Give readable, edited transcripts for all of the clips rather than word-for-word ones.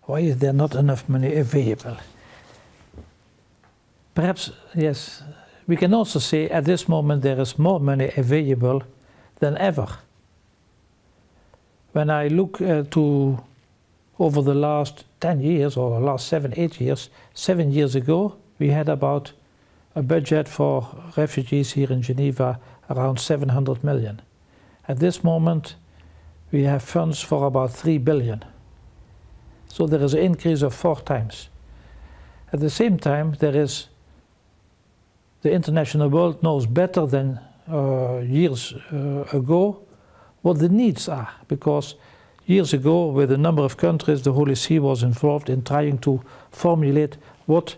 Why is there not enough money available? Perhaps, yes, we can also say at this moment there is more money available than ever. When I look to over the last 10 years or the last 7 years, 7 years ago we had about a budget for refugees here in Geneva around 700 million. At this moment we have funds for about 3 billion. So there is an increase of 4 times. At the same time, there is the international world knows better than years ago what the needs are, because years ago with a number of countries the Holy See was involved in trying to formulate what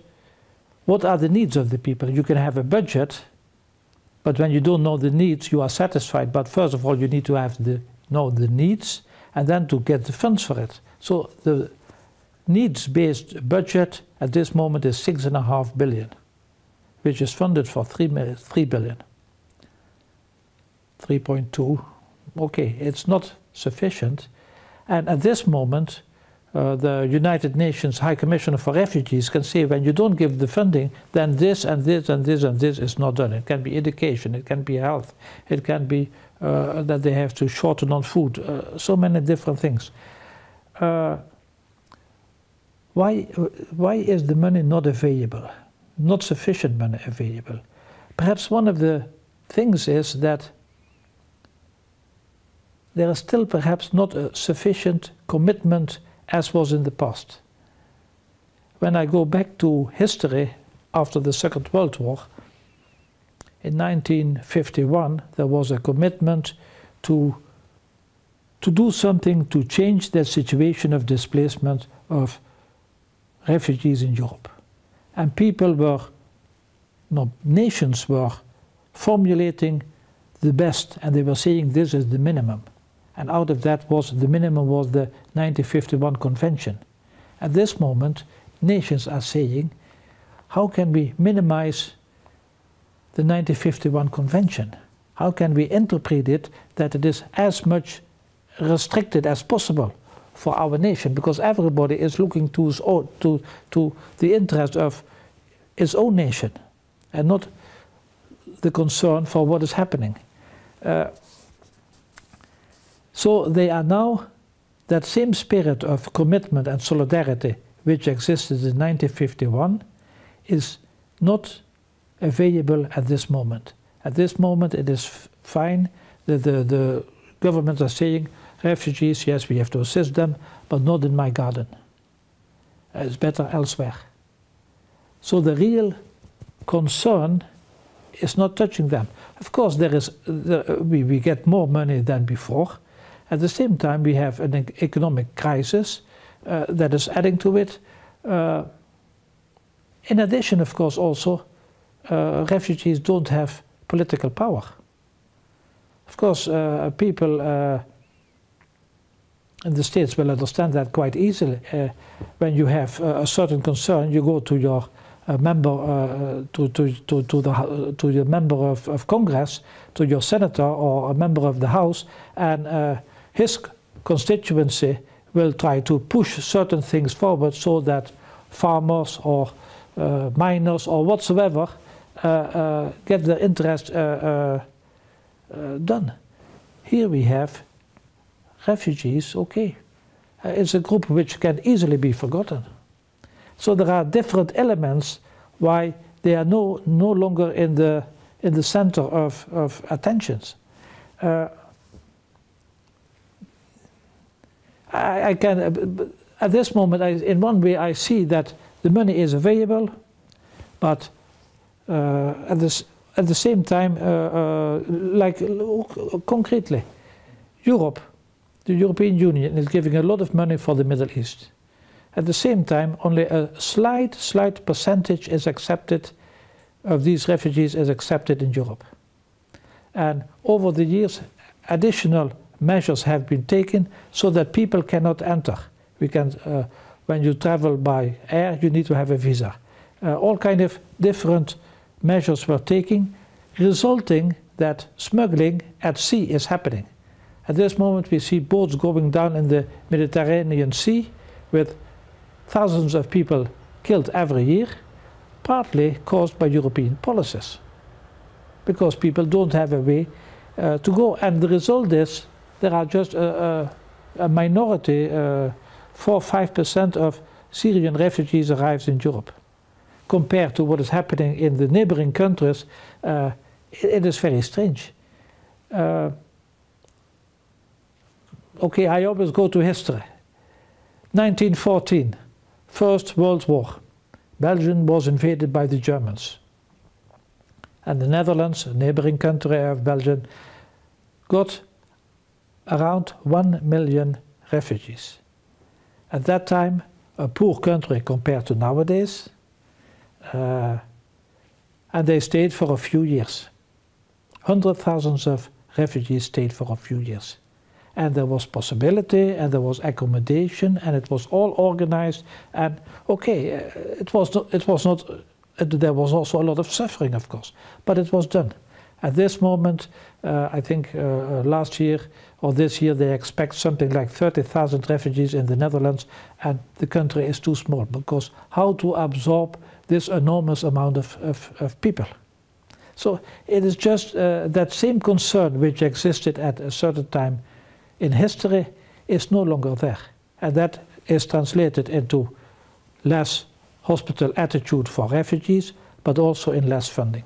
are the needs of the people. You can have a budget, but when you don't know the needs you are satisfied, but first of all you need to have know the needs and then to get the funds for it. So the needs-based budget at this moment is 6.5 billion, which is funded for 3 billion. 3.2, okay, it's not sufficient. And at this moment, the United Nations High Commissioner for Refugees can say when you don't give the funding, then this and this and this and this is not done. It can be education, it can be health, it can be that they have to shorten on food, so many different things. Why is the money not available? Not sufficient money available? Perhaps one of the things is that there is still perhaps not a sufficient commitment as was in the past. When I go back to history after the Second World War, in 1951 there was a commitment to do something to change the situation of displacement of refugees in Europe. And people were, no, nations were formulating the best, and they were saying this is the minimum. And out of that was, the minimum was the 1951 Convention. At this moment, nations are saying, how can we minimize the 1951 Convention? How can we interpret it that it is as much restricted as possible for our nation? Because everybody is looking to his own, to the interest of his own nation, and not the concern for what is happening. So they are now, that same spirit of commitment and solidarity which existed in 1951 is not available at this moment. At this moment it is fine that the governments are saying, refugees, yes, we have to assist them, but not in my garden. It's better elsewhere. So the real concern is not touching them. Of course, we get more money than before. At the same time, we have an economic crisis that is adding to it. In addition, of course, also, refugees don't have political power. Of course, people in the States will understand that quite easily. When you have a certain concern, you go to your member, to your member of Congress, to your senator or a member of the House, and his constituency will try to push certain things forward so that farmers or miners or whatsoever get their interest done. Here we have refugees, okay. It's a group which can easily be forgotten. So there are different elements why they are no longer in the center of attentions. I can, at this moment, in one way I see that the money is available, but at the same time, like concretely, Europe, the European Union is giving a lot of money for the Middle East. At the same time, only a slight percentage is accepted of these refugees is accepted in Europe. And over the years, additional measures have been taken so that people cannot enter. We can, when you travel by air, you need to have a visa. All kind of different measures were taken, resulting that smuggling at sea is happening. At this moment we see boats going down in the Mediterranean Sea with thousands of people killed every year, partly caused by European policies, because people don't have a way to go. And the result is there are just a minority, 4-5% of Syrian refugees arrives in Europe. Compared to what is happening in the neighboring countries, it is very strange. Okay, I always go to history. 1914, First World War. Belgium was invaded by the Germans. And the Netherlands, a neighboring country of Belgium, got around 1 million refugees. At that time, a poor country compared to nowadays, and they stayed for a few years. Hundreds of thousands of refugees stayed for a few years. And there was possibility, and there was accommodation, and it was all organized. And okay, there was also a lot of suffering, of course, but it was done. At this moment, I think last year or this year they expect something like 30,000 refugees in the Netherlands, and the country is too small, because how to absorb this enormous amount of people? So it is just that same concern which existed at a certain time in history is no longer there. And that is translated into less hospital attitude for refugees, but also in less funding.